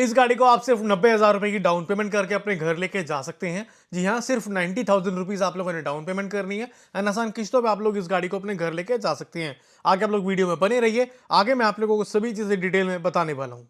इस गाड़ी को आप सिर्फ 90,000 रुपए की डाउन पेमेंट करके अपने घर लेके जा सकते हैं। जी हाँ, सिर्फ 90,000 रुपीज आप लोगों ने डाउन पेमेंट करनी है एंड आसान किस्तों पे आप लोग इस गाड़ी को अपने घर लेके जा सकते हैं। आगे आप लोग वीडियो में बने रहिए, आगे मैं आप लोगों को सभी चीजें डिटेल में बताने वाला हूँ।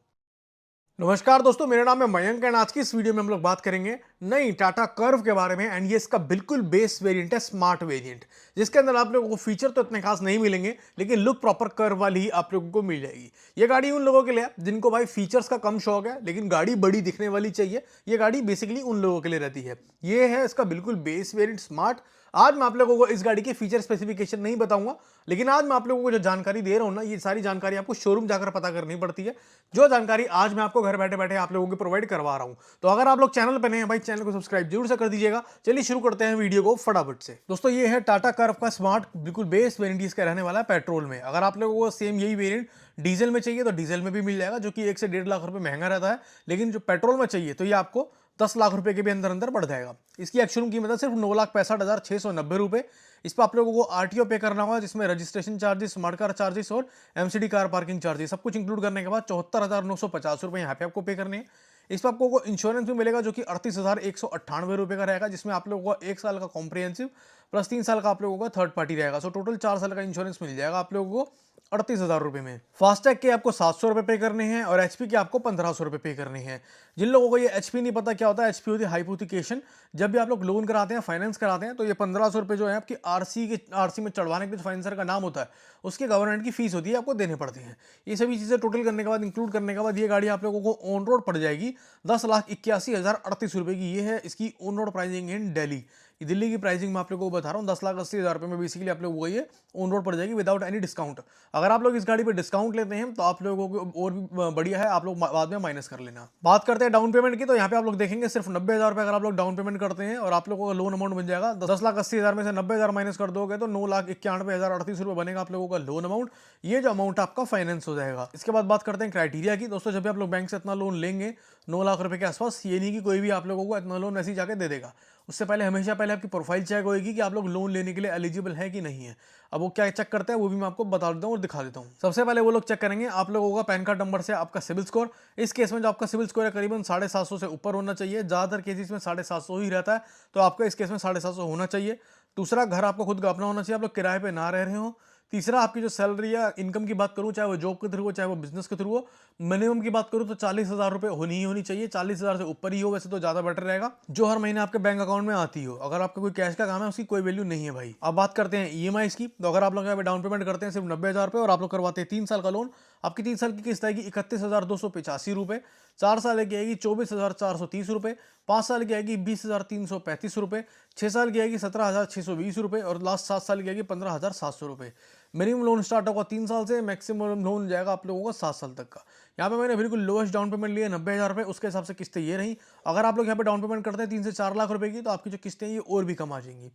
नमस्कार दोस्तों, मेरा नाम है मयंक एंड आज की इस वीडियो में हम लोग बात करेंगे नई टाटा कर्व के बारे में एंड ये इसका बिल्कुल बेस वेरिएंट है, स्मार्ट वेरिएंट, जिसके अंदर आप लोगों को फीचर तो इतने खास नहीं मिलेंगे लेकिन लुक प्रॉपर कर्व वाली ही आप लोगों को मिल जाएगी। ये गाड़ी उन लोगों के लिए है जिनको भाई फीचर्स का कम शौक है लेकिन गाड़ी बड़ी दिखने वाली चाहिए। ये गाड़ी बेसिकली उन लोगों के लिए रहती है। ये है इसका बिल्कुल बेस वेरिएंट स्मार्ट। आज मैं आप लोगों को इस गाड़ी के फीचर स्पेसिफिकेशन नहीं बताऊंगा, लेकिन आज मैं आप लोगों को जो जानकारी दे रहा हूं ना, ये सारी जानकारी आपको शोरूम जाकर पता करनी पड़ती है। जो जानकारी आज मैं आपको घर बैठे बैठे आप लोगों को प्रोवाइड करवा रहा हूं। तो अगर आप लोग चैनल पर नए हैं भाई, चैनल को सब्सक्राइब जरूर से कर दीजिएगा। चलिए शुरू करते हैं वीडियो को फटाफट से। दोस्तों ये है टाटा कर्व का स्मार्ट बिल्कुल बेस वेरिएंट, इसका रहने वाला है पेट्रोल में। अगर आप लोगों को सेम यही वेरिएंट डीजल में चाहिए तो डीजल में भी मिल जाएगा, जो कि 1 से 1.5 लाख रुपए महंगा रहता है। लेकिन जो पेट्रोल में चाहिए तो ये आपको 10 लाख रुपए के भी अंदर अंदर पड़ जाएगा। इसकी एक्चुअल कीमत है सिर्फ 9,65,690 रुपए। इस पर आप लोगों को आरटीओ पे करना होगा, जिसमें registration charges, smart car charges और एमसीडी कार पार्किंग चार्जेस सब कुछ इंक्लूड करने के बाद 74,950 रुपए यहाँ पे आपको पे करने हैं। इस पर आपको इंश्योरेंस भी मिलेगा जो कि 38,198 रुपए का रहेगा, जिसमें आप लोगों को 1 साल का कॉम्प्रिहेंसिव प्लस 3 साल का आप लोगों का थर्ड पार्टी रहेगा। सो टोटल 4 साल का इंश्योरेंस मिल जाएगा आप लोगों को 38,000 रुपए में। फास्टैग के आपको 700 रुपए पे करने हैं और एचपी के आपको 1,500 रुपए पे करने हैं। जिन लोगों को ये एचपी नहीं पता क्या होता है, एचपी होती है हाइपोथिकेशन। जब भी आप लोग लोन कराते हैं, फाइनेंस कराते हैं, तो ये 1,500 रुपए जो है आपकी आरसी में चढ़वाने के जो फाइनेंसर का नाम होता है उसके गवर्नमेंट की फीस होती है, आपको देने पड़ती है। ये सभी चीजें टोटल करने के बाद, इंक्लूड करने के बाद ये गाड़ी आप लोगों को ऑन रोड पड़ जाएगी 10,81,038 रुपए की। ये है इसकी ऑन रोड प्राइसिंग इन दिल्ली। दिल्ली की प्राइसिंग मैं आप लोगों को बता रहा हूँ, 10,80,000 रुपए में बेसिकली आप लोगों को ये ऑन रोड पड़ जाएगी विदाउट एनी डिस्काउंट। अगर आप लोग इस गाड़ी पे डिस्काउंट लेते हैं तो आप लोगों को और भी बढ़िया है, आप लोग बाद में माइनस कर लेना। बात करते हैं डाउन पेमेंट की, तो यहाँ पे आप लोग देखेंगे सिर्फ 90,000 रुपए अगर आप लोग डाउन पेमेंट करते हैं और आप लोगों का लोन अमाउंट बन जाएगा 10,80,000 में से 90,000 माइनस कर दोगे तो 9,91,038 रुपए बनेगा आप लोगों का लोन अमाउंट। ये जो अमाउंट आपका फाइनेंस हो जाएगा। इसके बाद बात करते हैं क्राइटेरिया की। दोस्तों जब भी आप लोग बैंक से इतना लोन लेंगे 9 लाख रुपए के आसपास, ये नहीं कि कोई भी आप लोगों को इतना लोन ऐसे ही जाके दे देगा। उससे पहले हमेशा पहले आपकी प्रोफाइल चेक होगी कि आप लोग लोन लेने के लिए एलिजिबल है कि नहीं है। अब वो क्या चेक करते हैं वो भी मैं आपको बता देता हूँ और दिखा देता हूँ। सबसे पहले वो लोग चेक करेंगे आप लोगों का पैन कार्ड नंबर से आपका सिविल स्कोर। इस केस में जो आपका सिविल स्कोर है करीबन 750 से ऊपर होना चाहिए। ज्यादातर केसेस में 750 ही रहता है, तो आपका इस केस में 750 होना चाहिए। दूसरा, घर आपको खुद का अपना होना चाहिए, आप लोग किराए पे ना रह रहे हो। तीसरा, आपकी जो सैलरी या इनकम की बात करूं, चाहे वो जॉब के थ्रू हो चाहे वो बिजनेस के थ्रू हो, मिनिमम की बात करूं तो 40,000 रुपए होनी चाहिए। 40,000 से ऊपर ही हो वैसे तो ज्यादा बेटर रहेगा, जो हर महीने आपके बैंक अकाउंट में आती हो। अगर आपका कोई कैश का काम है उसकी कोई वैल्यू नहीं है भाई। अब बात करते हैं ईएमआई की। तो अगर आप लोग यहाँ पे डाउन पेमेंट करते हैं सिर्फ 90,000 रुपए और आप लोग करवाते हैं 3 साल का लोन, आपकी 3 साल की किस्त आएगी 31,285 रुपए। 4 साल की आएगी 24,430 रुपए। 5 साल की आएगी 20,335 रुपए। 6 साल की आएगी 17,620 रुपए और लास्ट 7 साल की आएगी 15,700 रुपए। मिनिमम लोन स्टार्ट होगा 3 साल से, मैक्सिमम लोन जाएगा आप लोगों को 7 साल तक का। यहाँ पे मैंने बिल्कुल लोएस्ट डाउन पेमेंट लिया 90,000 रुपए, उसके हिसाब से किस्तें ये रही। अगर आप लोग यहाँ पे डाउन पेमेंट करते हैं 3 से 4 लाख रुपए की, तो आपकी जो किस्तें ये और भी कम आ जाएंगी।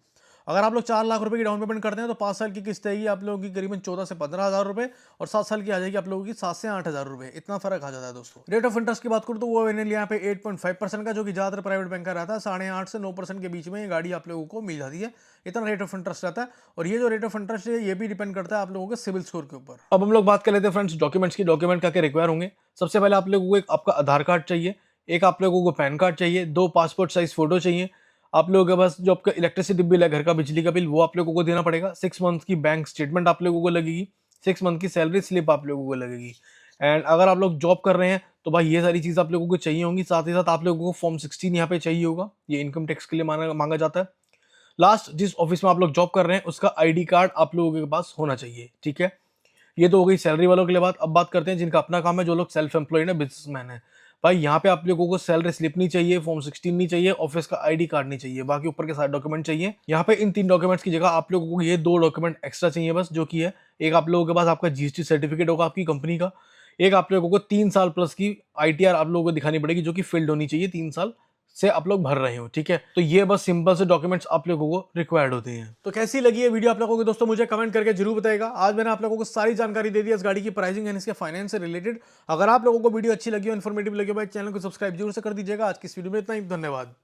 अगर आप लोग 4 लाख रुपए की डाउन पेमेंट करते हैं तो 5 साल की किस्त आएगी आप लोगों की करीबन 14 से 15,000 रुपए और 7 साल की आ जाएगी आप लोगों की 7 से 8,000 रुपए। इतना फर्क आ जाता है दोस्तों। रेट ऑफ इंटरेस्ट की बात करूँ तो वो मैंने लिया यहाँ पे 8.5% का, जो कि ज्यादातर प्राइवेट बैंक का रहता है। 8.5 से 9% के बीच में ये गाड़ी आप लोगों को मिल जाती है। इतना रेट ऑफ इंटरेस्ट रहता है। और ये जो रेट ऑफ इंटरेस्ट है ये भी डिपेंड करता है आप लोगों के सिविल स्कोर के ऊपर। अब हम लोग बात कर लेते हैं फ्रेंड्स डॉक्यूमेंट्स की। डॉक्यूमेंट क्या क्या रिक्वायर होंगे। सबसे पहले आप लोगों को एक आपका आधार कार्ड चाहिए, एक आप लोगों को पैन कार्ड चाहिए, 2 पासपोर्ट साइज फोटो चाहिए। आप लोगों के पास जो आपका इलेक्ट्रिसिटी बिल है, घर का बिजली का बिल, वो आप लोगों को देना पड़ेगा। 6 मंथ की बैंक स्टेटमेंट आप लोगों को लगेगी। 6 मंथ की सैलरी स्लिप आप लोगों को लगेगी। एंड अगर आप लोग जॉब कर रहे हैं तो भाई ये सारी चीज आप लोगों को चाहिए होंगी। साथ ही साथ आप लोगों को फॉर्म 16 यहाँ पे चाहिए होगा, ये इनकम टैक्स के लिए मांगा जाता है। लास्ट, जिस ऑफिस में आप लोग जॉब कर रहे हैं उसका आईडी कार्ड आप लोगों के पास होना चाहिए। ठीक है, ये तो हो गई सैलरी वालों के लिए बात। अब बात करते हैं जिनका अपना काम है, जो लोग सेल्फ एम्प्लॉयड है, बिजनेसमैन है। भाई यहाँ पे आप लोगों को सैलरी स्लिप नहीं चाहिए, फॉर्म 16 नहीं चाहिए, ऑफिस का आईडी कार्ड नहीं चाहिए, बाकी ऊपर के सारे डॉक्यूमेंट चाहिए। यहाँ पे इन 3 डॉक्यूमेंट्स की जगह आप लोगों को ये 2 डॉक्यूमेंट एक्स्ट्रा चाहिए बस, जो कि है एक आप लोगों के पास आपका जीएसटी सर्टिफिकेट होगा आपकी कंपनी का। एक आप लोगों को 3 साल प्लस की आईटीआर आप लोगों को दिखानी पड़ेगी, जो कि फिल्ड होनी चाहिए 3 साल से आप लोग भर रहे हो। ठीक है, तो ये बस सिंपल से डॉक्यूमेंट्स आप लोगों को रिक्वायर्ड होते हैं। तो कैसी लगी ये वीडियो आप लोगों को दोस्तों, मुझे कमेंट करके जरूर बताएगा। आज मैंने आप लोगों को सारी जानकारी दे दी इस गाड़ी की प्राइसिंग एंड इसके फाइनेंस से रिलेटेड। अगर आप लोगों को वीडियो अच्छी लगी हो, इन्फॉर्मेटिव लगी हो, भाई चैनल को सब्सक्राइब जरूर से कर दीजिएगा। आज की इस वीडियो में इतना ही, धन्यवाद।